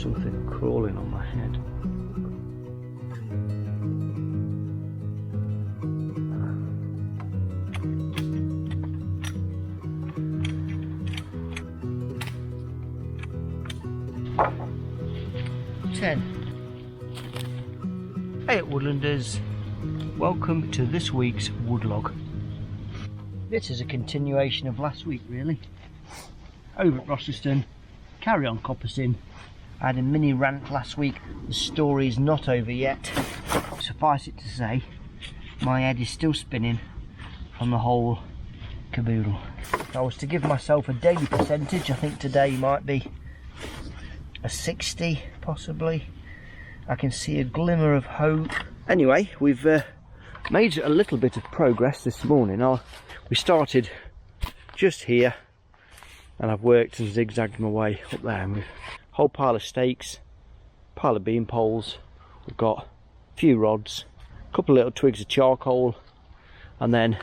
something crawling on my head. Hey Woodlanders, welcome to this week's woodlog. This is a continuation of last week really. Over at Overstood, carry on coppicing. I had a mini rant last week, the story is not over yet. Suffice it to say, my head is still spinning from the whole caboodle. If I was to give myself a daily percentage, I think today might be a 60 possibly. I can see a glimmer of hope. Anyway, we've made a little bit of progress this morning. We started just here and I've worked and zigzagged my way up there. We've a whole pile of stakes, pile of beam poles, we've got a few rods, a couple of little twigs of charcoal, and then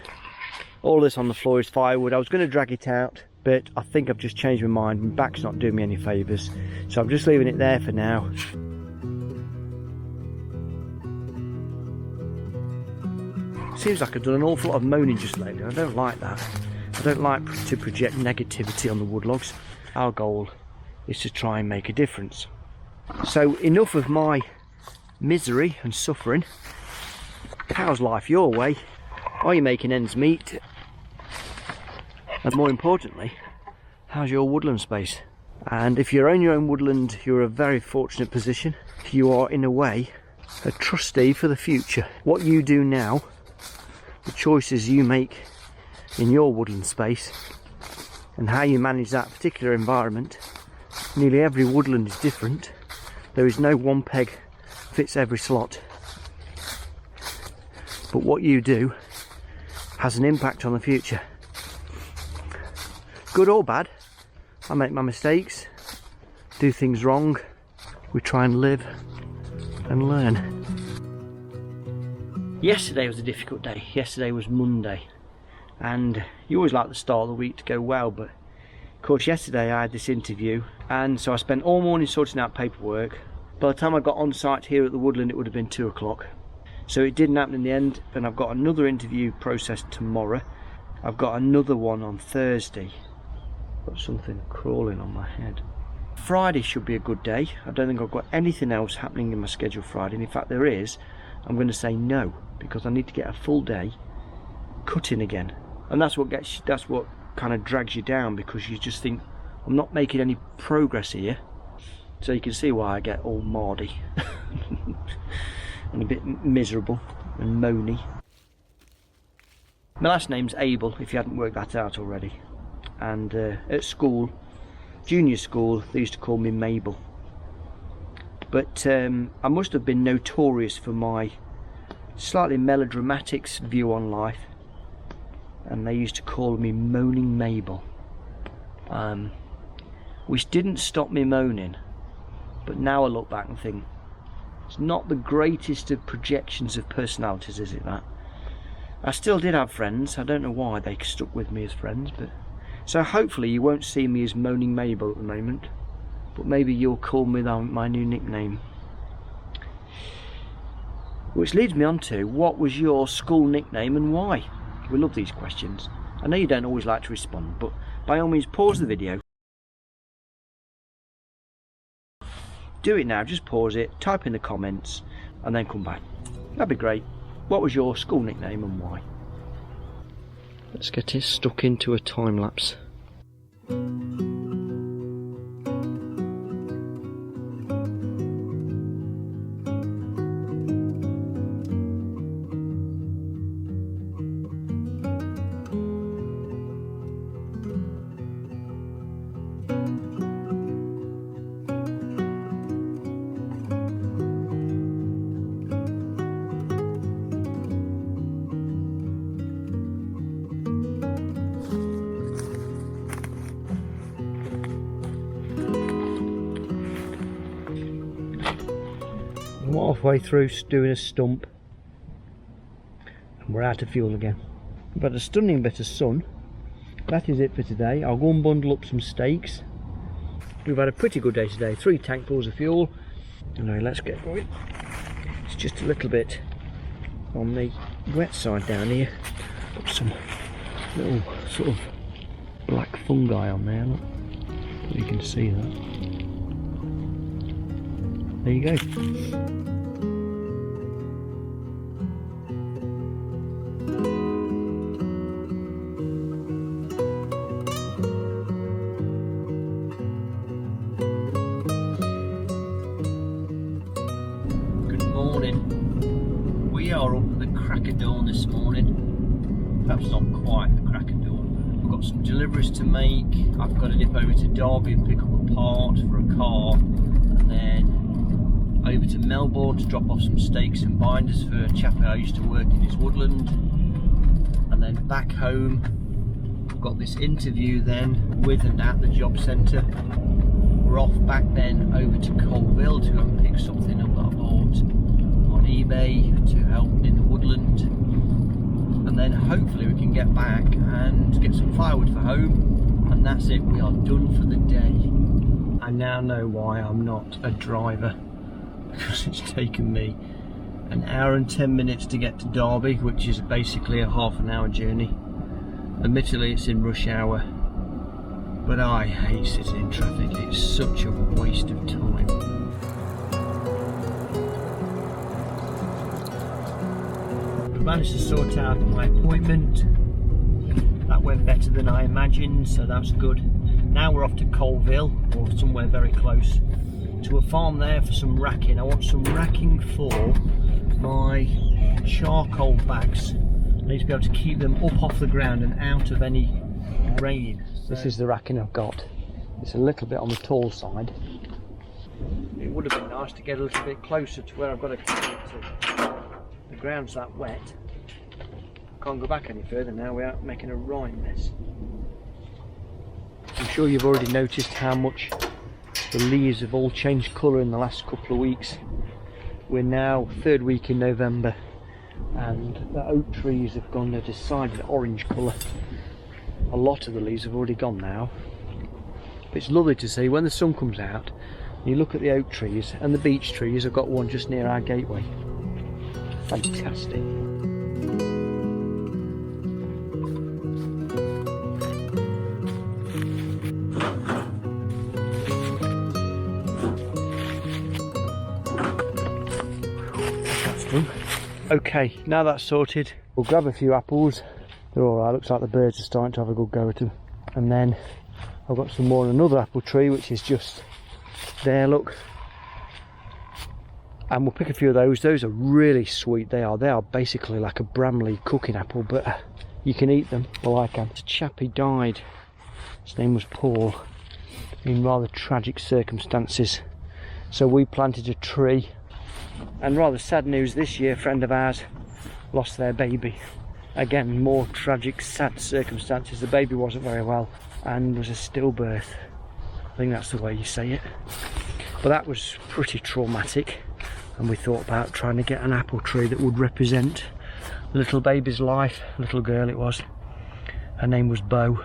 all this on the floor is firewood. I was going to drag it out, but I think I've just changed my mind. My back's not doing me any favours, so I'm just leaving it there for now. Seems like I've done an awful lot of moaning just lately. I don't like that. I don't like to project negativity on the woodlogs. Our goal is to try and make a difference. So enough of my misery and suffering. How's life your way? Are you making ends meet? And more importantly, how's your woodland space? And if you own your own woodland, you're in a very fortunate position. You are in a way a trustee for the future. What you do now, the choices you make in your woodland space and how you manage that particular environment. Nearly every woodland is different. There is no one peg fits every slot. But what you do has an impact on the future. Good or bad. I make my mistakes, do things wrong. We try and live and learn. Yesterday was a difficult day. Yesterday was Monday, and you always like the start of the week to go well, but of course yesterday I had this interview, and so I spent all morning sorting out paperwork. By the time I got on site here at the Woodland, it would have been 2 o'clock, so it didn't happen in the end. And I've got another interview process tomorrow. I've got another one on Thursday. Got something crawling on my head. Friday should be a good day. I don't think I've got anything else happening in my schedule Friday, and in fact there is. I'm going to say no, because I need to get a full day cutting again, and that's what kind of drags you down, because you just think I'm not making any progress here. So you can see why I get all mardy and a bit miserable and moany. My last name's Abel, if you hadn't worked that out already, and at school, junior school, they used to call me Mabel. But I must have been notorious for my slightly melodramatic view on life, and they used to call me Moaning Mabel, which didn't stop me moaning. But now I look back and think, it's not the greatest of projections of personalities, is it, that? I still did have friends. I don't know why they stuck with me as friends, but so hopefully you won't see me as Moaning Mabel at the moment. But maybe you'll call me my new nickname. Which leads me on to, what was your school nickname and why? We love these questions. I know you don't always like to respond, but by all means pause the video. Do it now, just pause it, type in the comments, and then come back. That'd be great. What was your school nickname and why? Let's get it stuck into a time lapse. I'm halfway through doing a stump and we're out of fuel again. We've had a stunning bit of sun. That is it for today. I'll go and bundle up some stakes we've had a pretty good day today. 3 tankfuls of fuel. Anyway, let's get going. It's just a little bit on the wet side down here. Got some little sort of black fungi on there, look. You can see that. There you go. Good morning. We are up at the crack of dawn this morning. Perhaps not quite the crack of dawn. We've got some deliveries to make. I've got to nip over to Derby and pick up a part for a car, and then over to Melbourne to drop off some stakes and binders for a chap I used to work in his Woodland, and then back home. I've got this interview then with and at the job centre. We're off back then over to Colville to go and pick something up that I bought on eBay to help in the Woodland, and then hopefully we can get back and get some firewood for home, and that's it. We are done for the day. I now know why I'm not a driver, because it's taken me an hour and 10 minutes to get to Derby, which is basically a half-an-hour journey. Admittedly it's in rush hour, but I hate sitting in traffic. It's such a waste of time. I've managed to sort out my appointment. That went better than I imagined, so that's good. Now we're off to Colville, or somewhere very close, to a farm there for some racking. I want some racking for my charcoal bags. I need to be able to keep them up off the ground and out of any rain. This is the racking I've got. It's a little bit on the tall side. It would have been nice to get a little bit closer to where I've got to keep it to. The ground's that wet. Can't go back any further now without making a right mess. I'm sure you've already noticed how much the leaves have all changed colour in the last couple of weeks. We're now 3rd week in November, and the oak trees have gone a decided orange colour. A lot of the leaves have already gone now. But it's lovely to see when the sun comes out. You look at the oak trees and the beech trees. I've got one just near our gateway. Fantastic. Okay, now that's sorted, we'll grab a few apples. They're alright, looks like the birds are starting to have a good go at them. And then I've got some more on another apple tree, which is just there, look. And we'll pick a few of those. Those are really sweet. They are basically like a Bramley cooking apple, but you can eat them. Well, I can. A chap, he died. His name was Paul, in rather tragic circumstances. So we planted a tree. And rather sad news this year, a friend of ours lost their baby. Again, more tragic, sad circumstances. The baby wasn't very well and was a stillbirth. I think that's the way you say it. But that was pretty traumatic, and we thought about trying to get an apple tree that would represent the little baby's life. Little girl it was. Her name was Bo.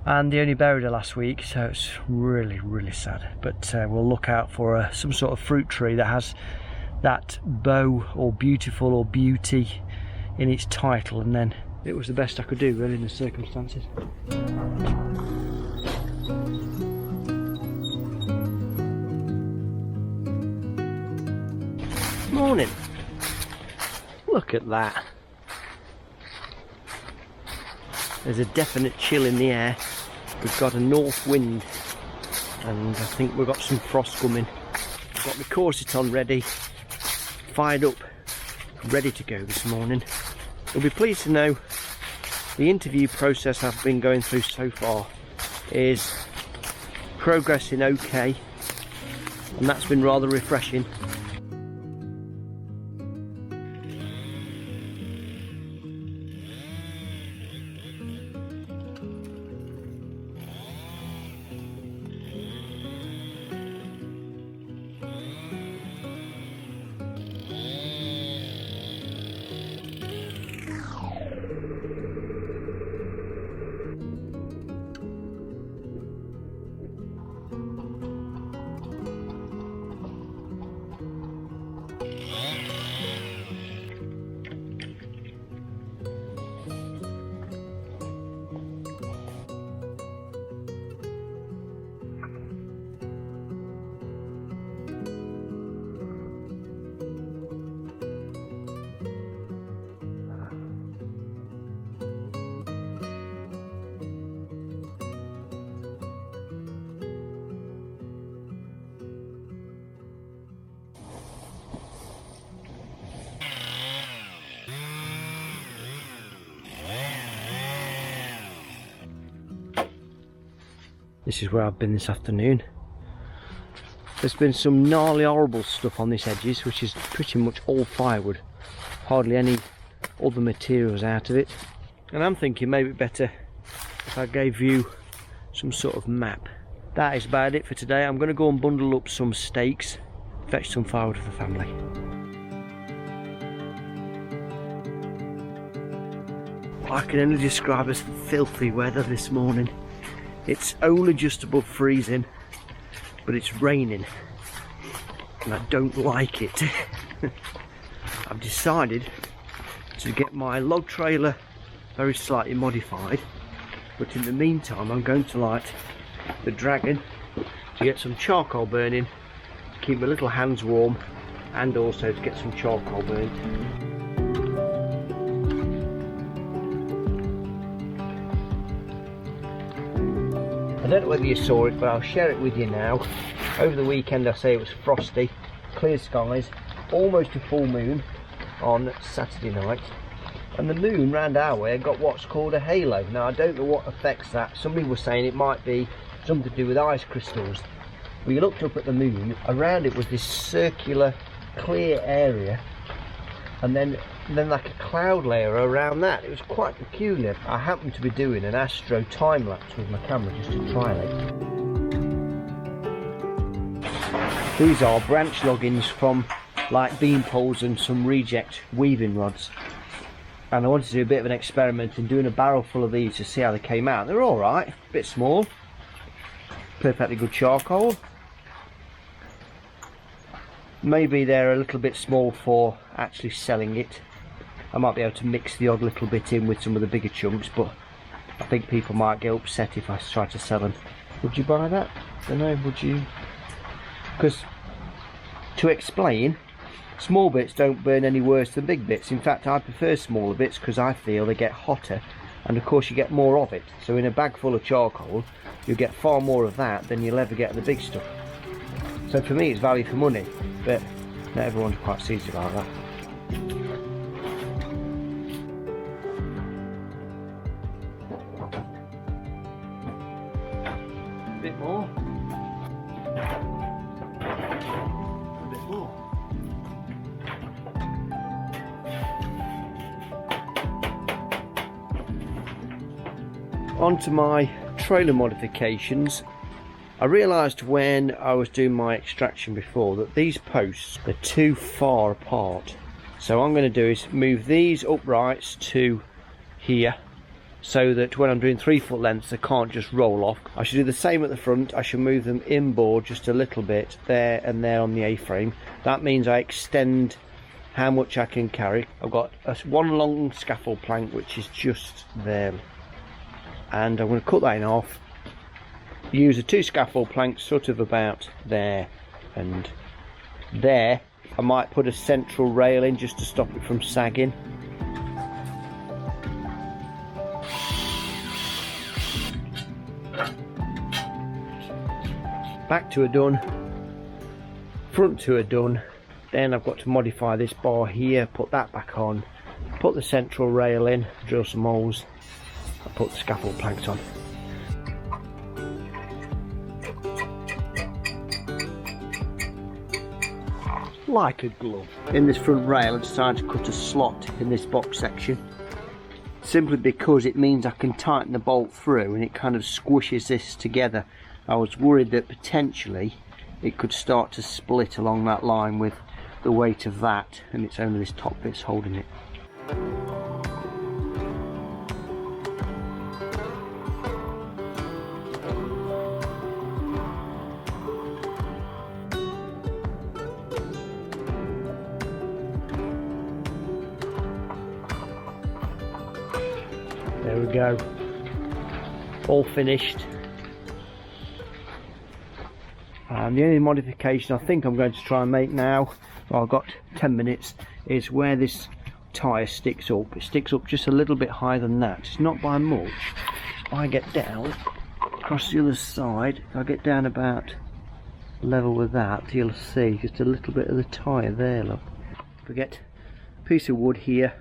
And they only buried her last week, so it's really, really sad. But we'll look out for some sort of fruit tree that has that bow or beautiful or beauty in its title, and then it was the best I could do really in the circumstances. Morning. Look at that. There's a definite chill in the air. We've got a north wind, and I think we've got some frost coming. I've got my corset on ready, fired up, ready to go this morning. You'll be pleased to know the interview process I've been going through so far is progressing okay, and that's been rather refreshing. This is where I've been this afternoon. There's been some gnarly horrible stuff on this edges, which is pretty much all firewood. Hardly any other materials out of it. And I'm thinking maybe better if I gave you some sort of map. That is about it for today. I'm going to go and bundle up some stakes, fetch some firewood for the family. I can only describe as filthy weather this morning. It's only just above freezing, but it's raining and I don't like it. I've decided to get my log trailer very slightly modified, but in the meantime I'm going to light the Dragon to get some charcoal burning, to keep my little hands warm, and also to get some charcoal burnt. I don't know whether you saw it, but I'll share it with you now. Over the weekend I say it was frosty, clear skies, almost a full moon on Saturday night, and the moon round our way got what's called a halo. Now I don't know what affects that. Somebody was saying it might be something to do with ice crystals. We looked up at the moon, around it was this circular clear area, and then like a cloud layer around that. It was quite peculiar. I happened to be doing an astro time lapse with my camera just to try it. These are branch loggings from like beam poles and some reject weaving rods, and I wanted to do a bit of an experiment in doing a barrel full of these to see how they came out. They're alright, a bit small, perfectly good charcoal. Maybe they're a little bit small for actually selling it. I might be able to mix the odd little bit in with some of the bigger chunks, but I think people might get upset if I try to sell them. Would you buy that? I don't know, would you? Because, to explain, small bits don't burn any worse than big bits. In fact, I prefer smaller bits because I feel they get hotter, and of course you get more of it. So in a bag full of charcoal, you get far more of that than you'll ever get of the big stuff. So for me it's value for money, but not everyone's quite sees it like that. A bit more. A bit more. On to my trailer modifications. I realised when I was doing my extraction before that these posts are too far apart. So what I'm going to do is move these uprights to here, so that when I'm doing 3 foot lengths they can't just roll off. I should do the same at the front. I should move them inboard just a little bit there and there on the A-frame. That means I extend how much I can carry. I've got one long scaffold plank which is just there, and I'm going to cut that in half. Use the 2 scaffold planks sort of about there and there. I might put a central rail in just to stop it from sagging. Back to a done, front to a done. Then I've got to modify this bar here, put that back on, put the central rail in, drill some holes, and put the scaffold planks on. Like a glove. In this front rail I decided to cut a slot in this box section, simply because it means I can tighten the bolt through and it kind of squishes this together. I was worried that potentially it could start to split along that line with the weight of that, and it's only this top bit's holding it. There we go, all finished. The only modification I think I'm going to try and make now, well, I've got 10 minutes, is where this tyre sticks up. It sticks up just a little bit higher than that. It's not by much. If I get down across the other side, if I get down about level with that, you'll see just a little bit of the tyre there, look. If I get a piece of wood here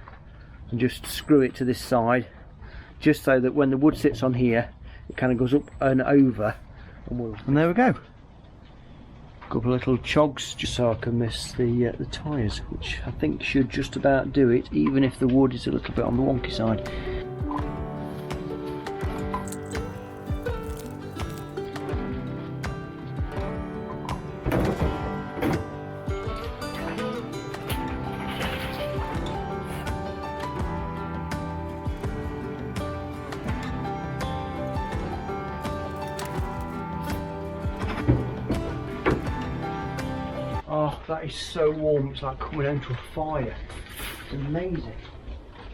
and just screw it to this side, just so that when the wood sits on here, it kind of goes up and over And there we go. Couple of little chogs just so I can miss the tyres, which I think should just about do it, even if the wood is a little bit on the wonky side. Oh, that is so warm, it's like coming home to a fire. It's amazing.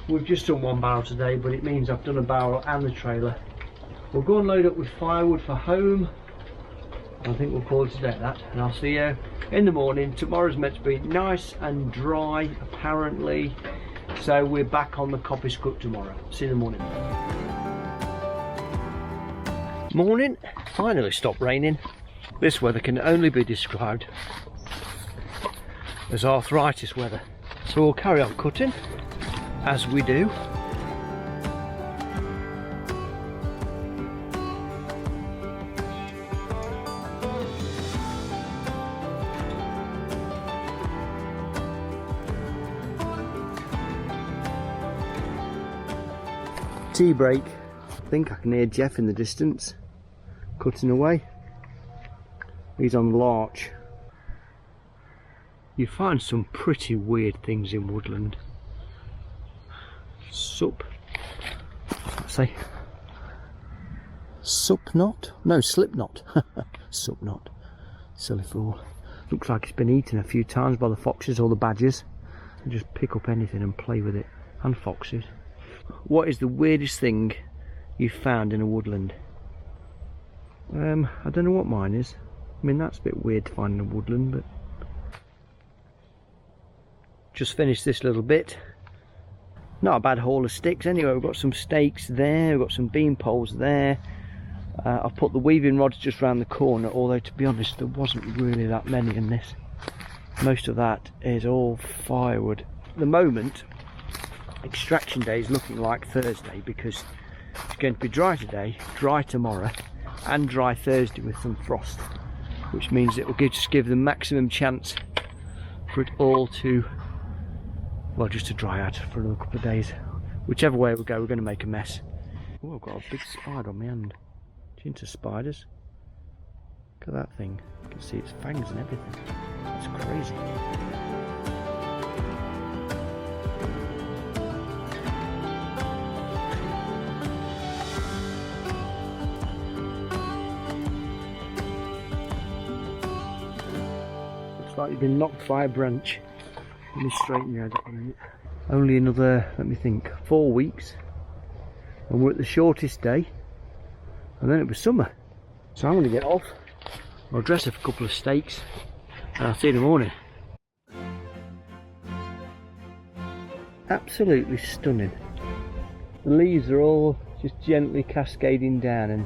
We've just done one barrel today, but it means I've done a barrel and the trailer. We'll go and load up with firewood for home. I think we'll call it a day at that, and I'll see you in the morning. Tomorrow's meant to be nice and dry, apparently. So we're back on the Coppice cook tomorrow. See you in the morning. Morning. Finally stopped raining. This weather can only be described as arthritis weather. So we'll carry on cutting as we do. Tea break. I think I can hear Jeff in the distance cutting away. He's on the larch. You find some pretty weird things in woodland. Slip knot. Sup knot. Silly fool. Looks like it's been eaten a few times by the foxes or the badgers. They just pick up anything and play with it. And foxes. What is the weirdest thing you've found in a woodland? I don't know what mine is. I mean, that's a bit weird to find in a woodland, but just finished this little bit. Not a bad haul of sticks anyway. We've got some stakes there, we've got some beam poles there. I've put the weaving rods just round the corner, although to be honest there wasn't really that many in this. Most of that is all firewood. At the moment, extraction day is looking like Thursday because it's going to be dry today, dry tomorrow and dry Thursday with some frost, which means it will just give the maximum chance for it all to, well, just to dry out for another couple of days. Whichever way we go, we're going to make a mess. Oh, I've got a big spider on my hand. Do you into spiders? Look at that thing. You can see its fangs and everything. That's crazy. Looks like you've been knocked by a branch. Let me straighten your head up a minute. Only another, let me think, 4 weeks. And we're at the shortest day. And then it was summer. So I'm going to get off. I'll dress up a couple of steaks. And I'll see you in the morning. Absolutely stunning. The leaves are all just gently cascading down, and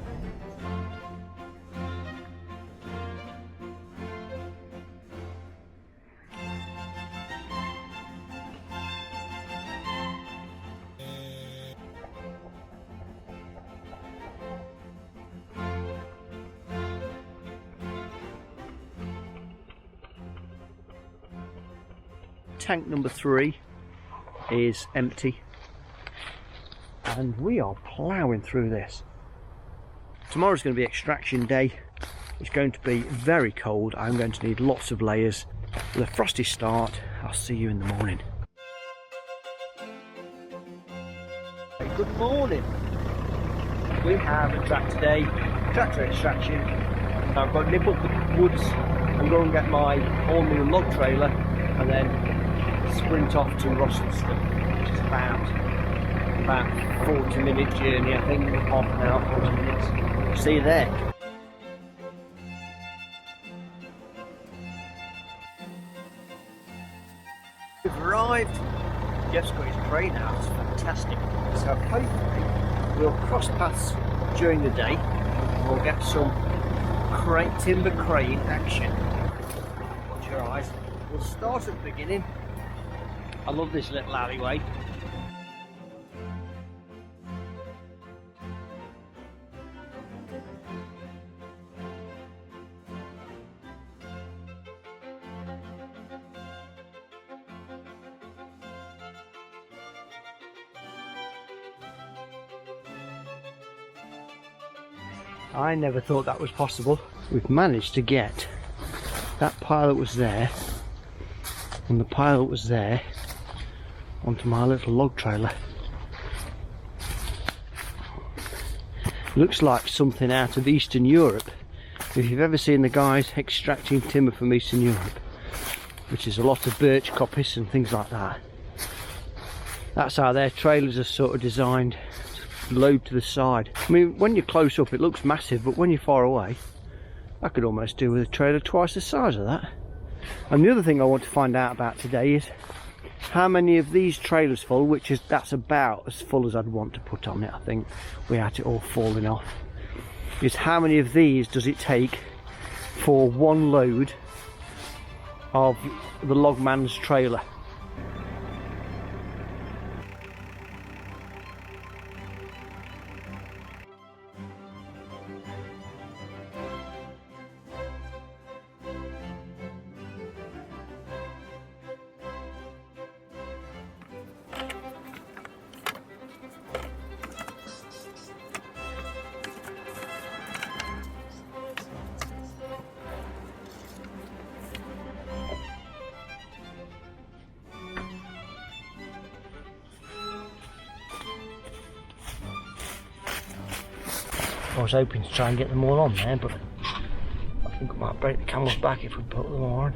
tank number 3 is empty and we are ploughing through this. Tomorrow's going to be extraction day. It's going to be very cold. I'm going to need lots of layers. With a frosty start, I'll see you in the morning. Good morning. We have a tractor day, tractor extraction. I've got to nip up the woods and go and get my all-new log trailer and then sprint off to Overstood, which is about 40-minute journey, I think, half an hour, 40 minutes. See you there. We've arrived. Jeff's got his crane out, it's fantastic. So hopefully we'll cross paths during the day and we'll get some timber crane action. Watch your eyes. We'll start at the beginning. I love this little alleyway. I never thought that was possible. We've managed to get that pile that was there and the pile that was there onto my little log trailer. Looks like something out of Eastern Europe. If you've ever seen the guys extracting timber from Eastern Europe, which is a lot of birch, coppice and things like that, that's how their trailers are sort of designed to load to the side. I mean, when you're close up it looks massive, but when you're far away, I could almost do with a trailer twice the size of that. And the other thing I want to find out about today is how many of these trailers full, that's about as full as I'd want to put on it, I think, without it all falling off, is how many of these does it take for one load of the logman's trailer. I was hoping to try and get them all on there, but I think we might break the camel's back if we put them all on.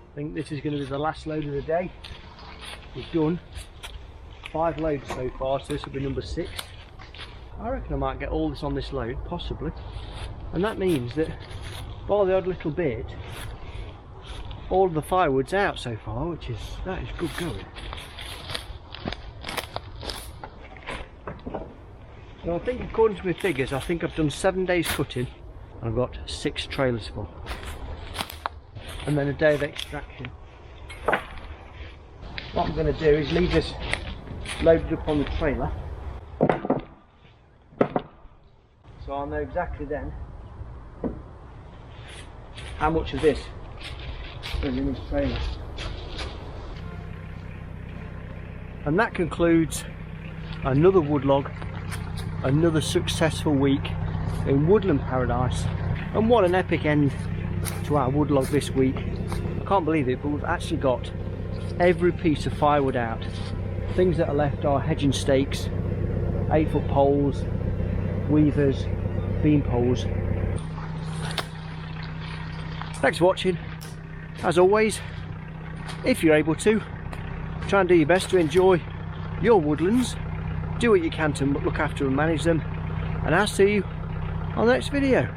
I think this is going to be the last load of the day. We've done 5 loads so far, so this will be number 6. I reckon I might get all this on this load, possibly. And that means that, by the odd little bit, all of the firewood's out so far, that is good going. So I think, according to my figures, I think I've done 7 days cutting and I've got 6 trailers full. And then a day of extraction. What I'm going to do is leave this loaded up on the trailer, so I'll know exactly then how much of this is in this trailer. And that concludes another woodlog, another successful week in Woodland Paradise. And what an epic end to our woodlog this week. I can't believe it, but we've actually got every piece of firewood out. Things that are left are hedging stakes, 8-foot poles, weavers, beam poles. Thanks for watching. As always, if you're able to, try and do your best to enjoy your woodlands. Do what you can to look after and manage them, and I'll see you on the next video.